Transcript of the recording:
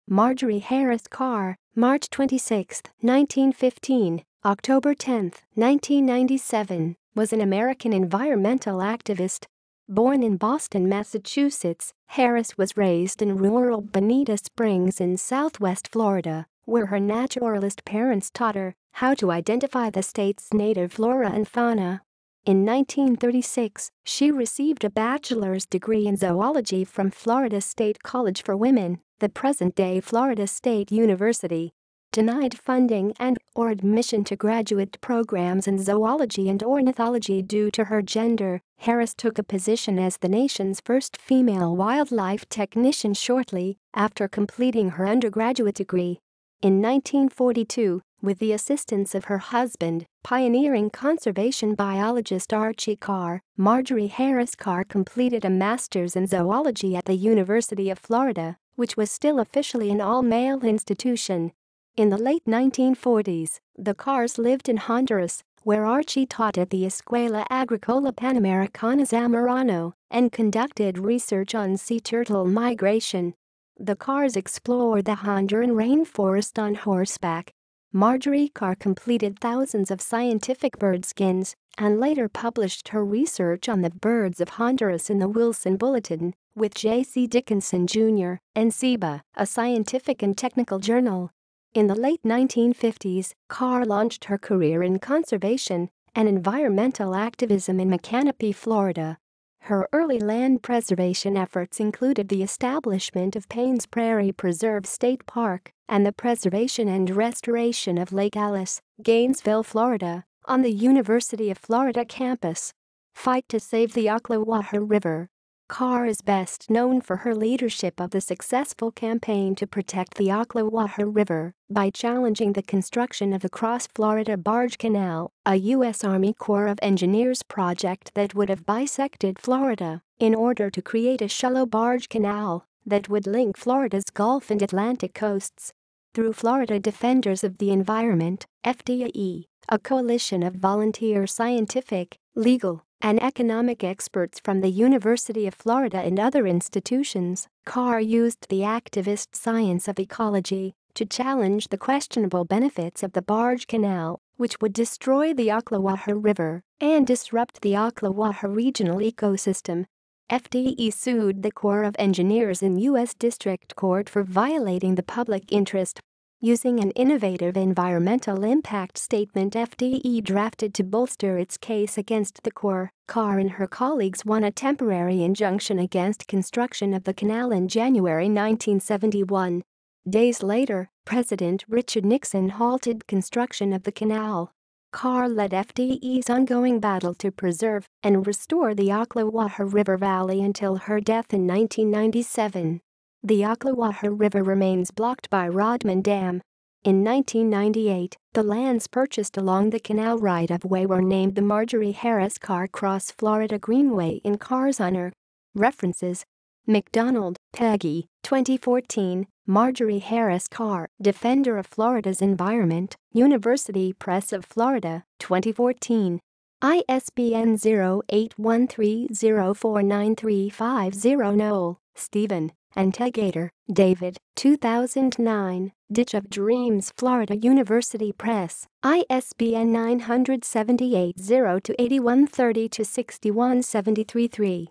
Marjorie Harris Carr, March 26, 1915, October 10, 1997, was an American environmental activist. Born in Boston, Massachusetts, Harris was raised in rural Bonita Springs in southwest Florida, where her naturalist parents taught her how to identify the state's native flora and fauna. In 1936, she received a bachelor's degree in zoology from Florida State College for Women, the present-day Florida State University. Denied funding and/or admission to graduate programs in zoology and ornithology due to her gender, Harris took a position as the nation's first female wildlife technician shortly after completing her undergraduate degree. In 1942, with the assistance of her husband, pioneering conservation biologist Archie Carr, Marjorie Harris Carr completed a master's in zoology at the University of Florida, which was still officially an all-male institution. In the late 1940s, the Carrs lived in Honduras, where Archie taught at the Escuela Agrícola Panamericana Zamorano and conducted research on sea turtle migration. The Carrs explored the Honduran rainforest on horseback. Marjorie Carr completed thousands of scientific bird skins and later published her research on the birds of Honduras in the Wilson Bulletin with J.C. Dickinson Jr. and CEIBA, a scientific and technical journal. In the late 1950s, Carr launched her career in conservation and environmental activism in Macanopy, Florida. Her early land preservation efforts included the establishment of Payne's Prairie Preserve State Park and the preservation and restoration of Lake Alice, Gainesville, Florida, on the University of Florida campus. Fight to save the Ocklawaha River. Carr is best known for her leadership of the successful campaign to protect the Ocklawaha River by challenging the construction of the Cross-Florida Barge Canal, a U.S. Army Corps of Engineers project that would have bisected Florida in order to create a shallow barge canal that would link Florida's Gulf and Atlantic coasts. Through Florida Defenders of the Environment, FDAE, a coalition of volunteer scientific, legal, and economic experts from the University of Florida and other institutions, Carr used the activist science of ecology to challenge the questionable benefits of the barge canal, which would destroy the Ocklawaha River and disrupt the Ocklawaha regional ecosystem. FDE sued the Corps of Engineers in U.S. District Court for violating the public interest. Using an innovative environmental impact statement FDE drafted to bolster its case against the Corps, Carr and her colleagues won a temporary injunction against construction of the canal in January 1971. Days later, President Richard Nixon halted construction of the canal. Carr led FDE's ongoing battle to preserve and restore the Ocklawaha River Valley until her death in 1997. The Ocklawaha River remains blocked by Rodman Dam. In 1998, the lands purchased along the canal right-of-way were named the Marjorie Harris Carr Cross-Florida Greenway in Carr's honor. References: McDonald, Peggy, 2014, Marjorie Harris Carr, Defender of Florida's Environment, University Press of Florida, 2014. ISBN 0813049350. Knoll, Stephen, and Tegater, David, 2009, Ditch of Dreams, Florida University Press, ISBN 978 0-8130-61733.